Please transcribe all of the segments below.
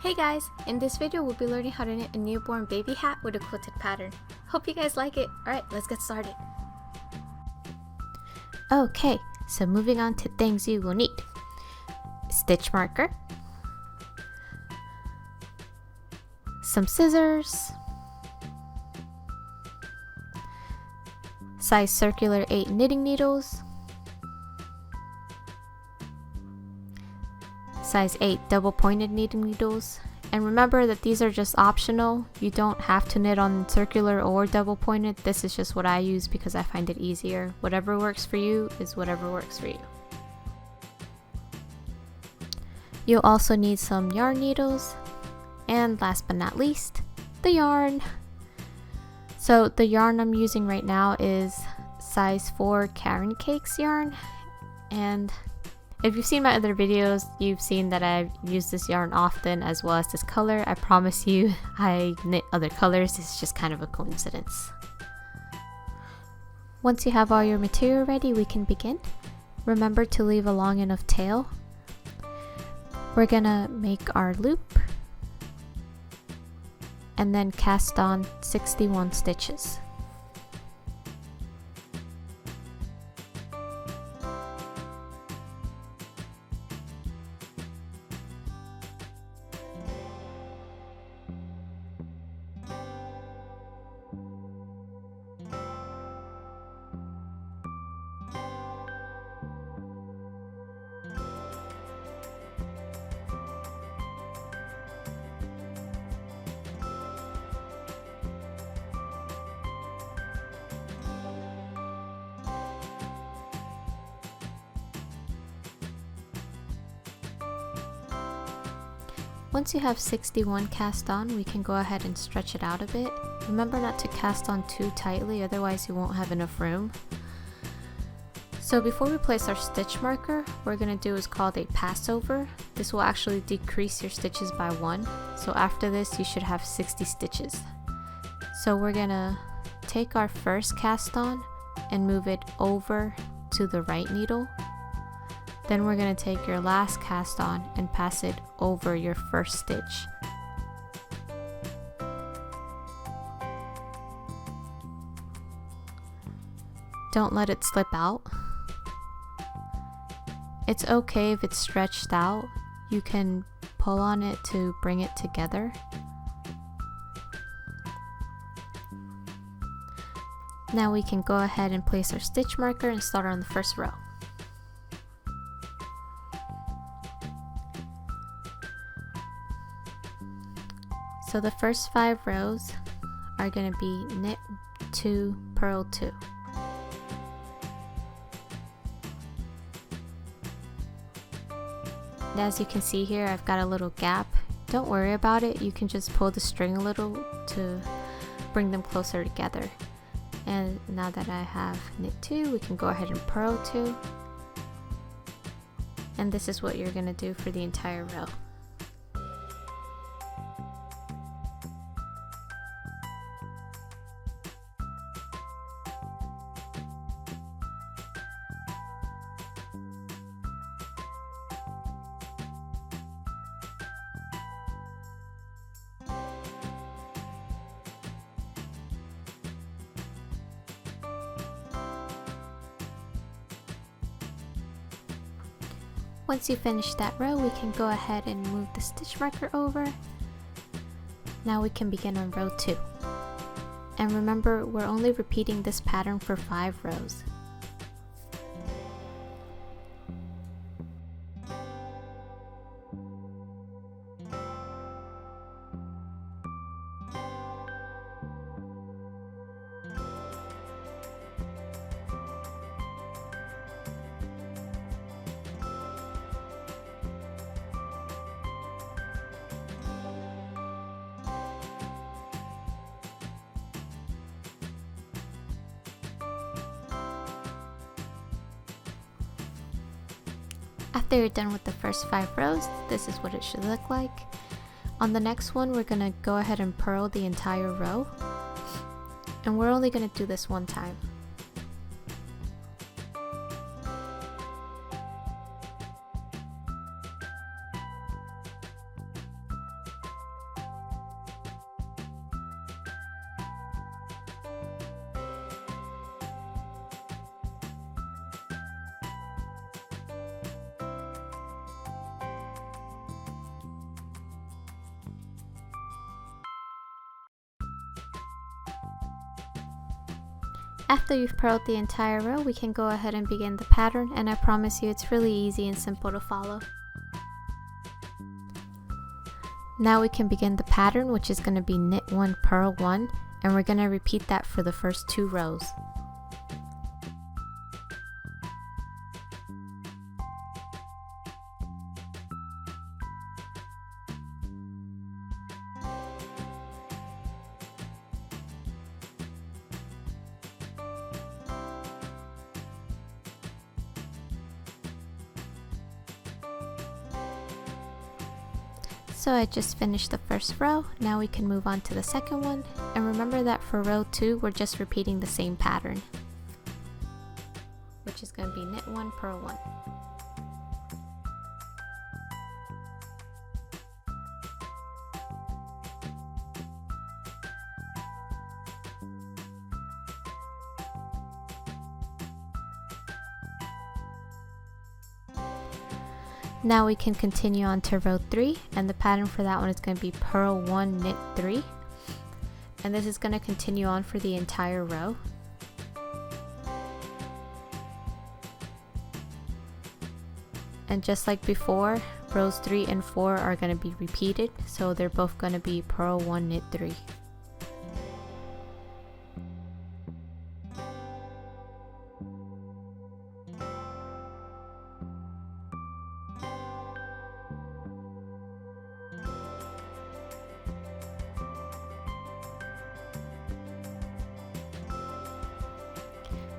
Hey guys, in this video we'll be learning how to knit a newborn baby hat with a quilted pattern. Hope you guys like it. Alright, let's get started. Okay, so moving on to things you will need. Stitch marker, some scissors, size circular 8 knitting needles, size 8 double pointed knitting needles, and remember that these are just optional. You don't have to knit on circular or double pointed. This is just what I use because I find it easier. Whatever works for you is whatever works for you. You'll also need some yarn needles, and last but not least, the yarn. So the yarn I'm using right now is size 4 Caron Cakes yarn, and if you've seen my other videos, you've seen that I've used this yarn often as well as this color. I promise you, I knit other colors. It's just kind of a coincidence. Once you have all your material ready, we can begin. Remember to leave a long enough tail. We're gonna make our loop and then cast on 61 stitches. Once you have 61 cast on, we can go ahead and stretch it out a bit. Remember not to cast on too tightly, otherwise you won't have enough room. So before we place our stitch marker, what we're going to do is called a passover. This will actually decrease your stitches by 1. So after this, you should have 60 stitches. So we're going to take our first cast on and move it over to the right needle. Then we're going to take your last cast on and pass it over your first stitch. Don't let it slip out. It's okay if it's stretched out. You can pull on it to bring it together. Now we can go ahead and place our stitch marker and start on the first row. So the first 5 rows are going to be knit 2, purl 2. And as you can see here, I've got a little gap. Don't worry about it, you can just pull the string a little to bring them closer together. And now that I have knit 2, we can go ahead and purl 2. And this is what you're going to do for the entire row. Once you finish that row, we can go ahead and move the stitch marker over. Now we can begin on row 2. And remember, we're only repeating this pattern for 5 rows. After you're done with the first 5 rows, this is what it should look like. On the next one, we're going to go ahead and purl the entire row. And we're only going to do this one time. After you've purled the entire row, we can go ahead and begin the pattern, and I promise you it's really easy and simple to follow. Now we can begin the pattern, which is going to be knit 1, purl 1, and we're going to repeat that for the first 2 rows. So I just finished the first row. Now we can move on to the second one, and remember that for row 2 we're just repeating the same pattern, which is going to be knit 1, purl 1. Now we can continue on to row 3, and the pattern for that one is going to be purl 1, knit 3, and this is going to continue on for the entire row. And just like before, rows 3 and 4 are going to be repeated, so they're both going to be purl 1, knit 3.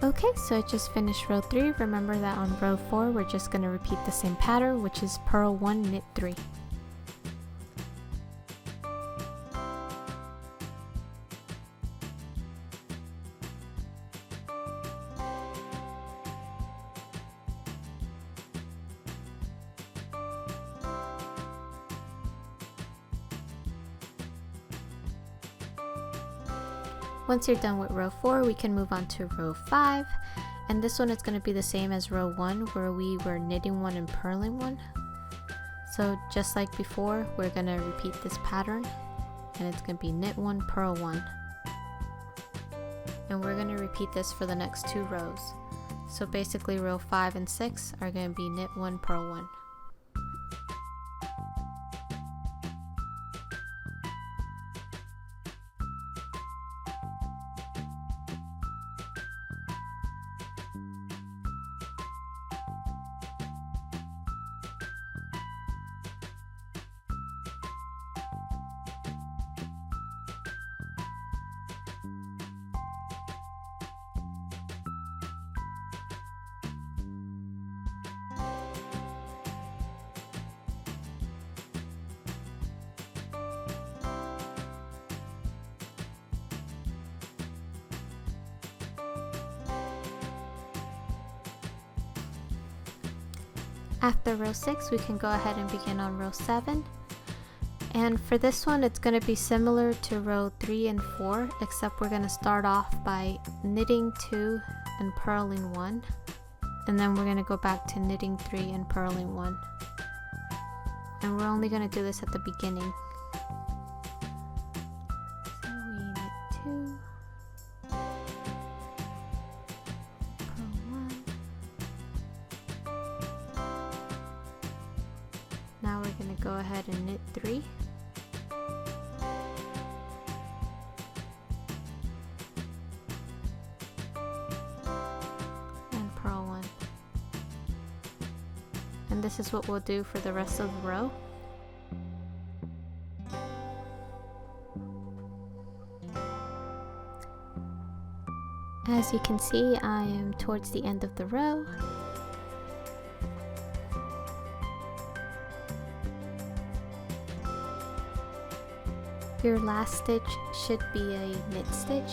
Okay, so I just finished row 3. Remember that on row 4 we're just going to repeat the same pattern, which is purl 1, knit 3. Once you're done with row 4, we can move on to row 5, and this one is going to be the same as row 1, where we were knitting 1 and purling 1. So just like before, we're going to repeat this pattern, and it's going to be knit 1, purl 1. And we're going to repeat this for the next 2 rows. So basically row 5 and 6 are going to be knit 1, purl 1. After row 6, we can go ahead and begin on row 7. And for this one, it's going to be similar to row 3 and 4, except we're going to start off by knitting 2 and purling 1. And then we're going to go back to knitting 3 and purling 1. And we're only going to do this at the beginning. So we knit 2. Now we're going to go ahead and knit 3. And purl 1. And this is what we'll do for the rest of the row. As you can see, I am towards the end of the row. Your last stitch should be a knit stitch,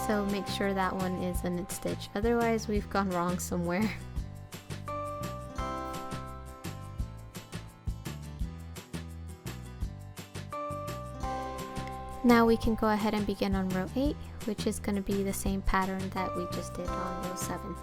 so make sure that one is a knit stitch, otherwise we've gone wrong somewhere. Now we can go ahead and begin on row 8, which is going to be the same pattern that we just did on row 7.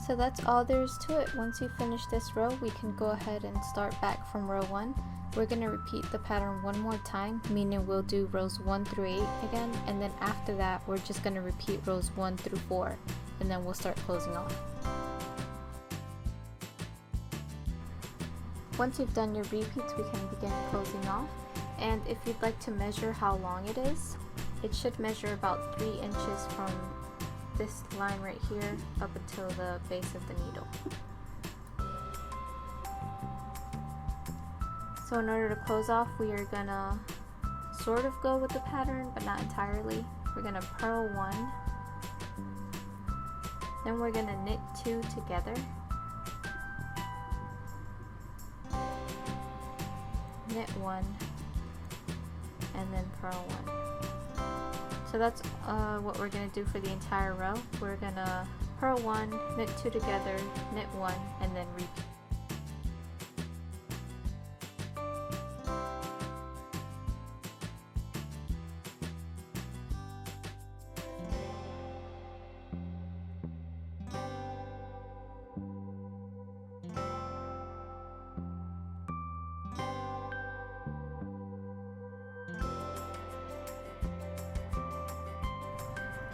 So that's all there is to it. Once you finish this row, we can go ahead and start back from row 1. We're going to repeat the pattern one more time, meaning we'll do rows 1 through 8 again, and then after that we're just going to repeat rows 1 through 4, and then we'll start closing off. Once you've done your repeats, we can begin closing off, and if you'd like to measure how long it is, it should measure about 3 inches from this line right here up until the base of the needle. So in order to close off, we are gonna sort of go with the pattern, but not entirely. We're gonna purl 1, then we're gonna knit 2 together, knit 1, and then purl 1. So that's what we're going to do for the entire row. We're going to purl 1, knit 2 together, knit 1, and then repeat.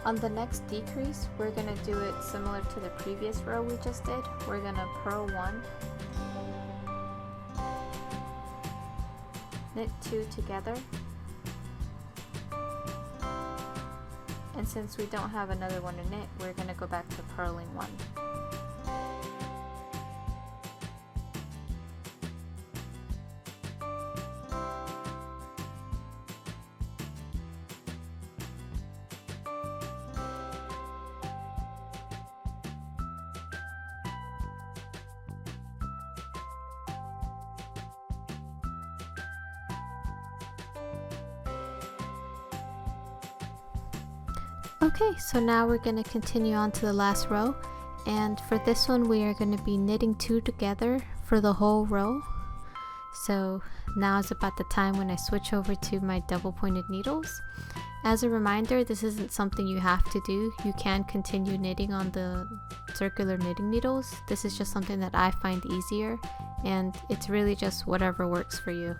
On the next decrease, we're going to do it similar to the previous row we just did. We're going to purl 1, knit 2 together, and since we don't have another one to knit, we're going to go back to purling 1. Okay, so now we're going to continue on to the last row, and for this one we are going to be knitting 2 together for the whole row. So now is about the time when I switch over to my double pointed needles. As a reminder, this isn't something you have to do. You can continue knitting on the circular knitting needles. This is just something that I find easier, and it's really just whatever works for you.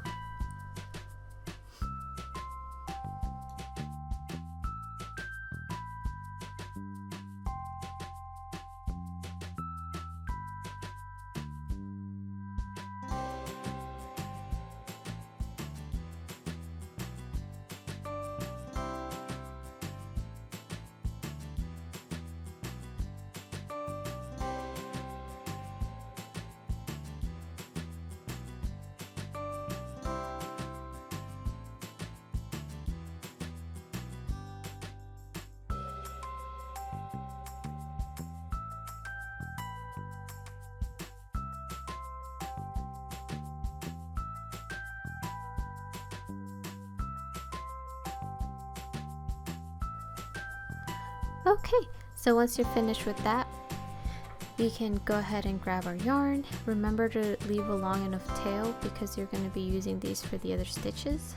Okay, so once you're finished with that, we can go ahead and grab our yarn. Remember to leave a long enough tail because you're going to be using these for the other stitches.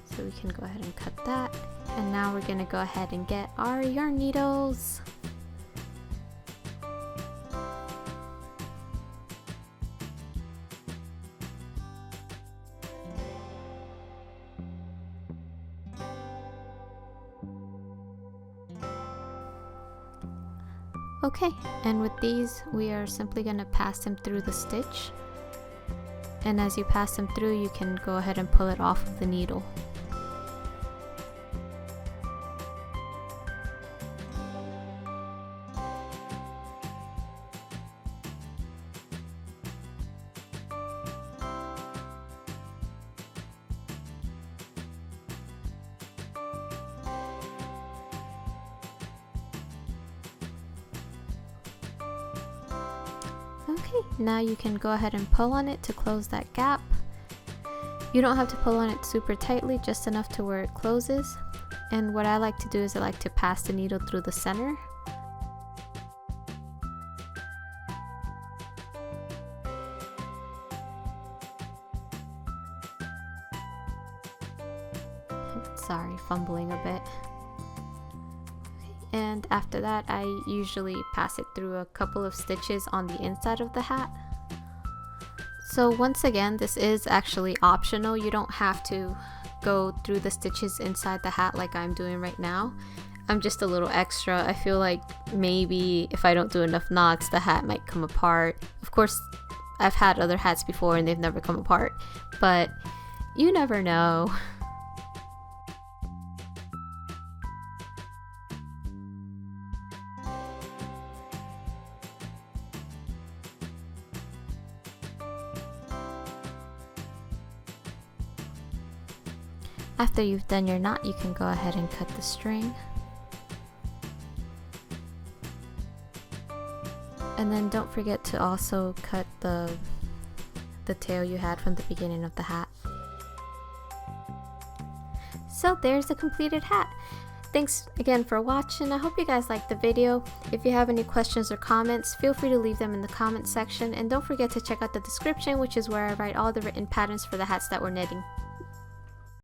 So we can go ahead and cut that. And now we're going to go ahead and get our yarn needles. Okay, and with these we are simply going to pass them through the stitch, and as you pass them through you can go ahead and pull it off of the needle. Okay, now you can go ahead and pull on it to close that gap. You don't have to pull on it super tightly, just enough to where it closes. And what I like to do is I like to pass the needle through the center. Sorry, fumbling a bit. and after that I usually pass it through a couple of stitches on the inside of the hat. So once again, this is actually optional. You don't have to go through the stitches inside the hat like I'm doing right now. I'm just a little extra. I feel like maybe if I don't do enough knots, the hat might come apart. Of course, I've had other hats before and they've never come apart, but you never know. After you've done your knot, you can go ahead and cut the string. And then don't forget to also cut the tail you had from the beginning of the hat. So there's the completed hat. Thanks again for watching. I hope you guys liked the video. If you have any questions or comments, feel free to leave them in the comment section, and don't forget to check out the description, which is where I write all the written patterns for the hats that we're knitting.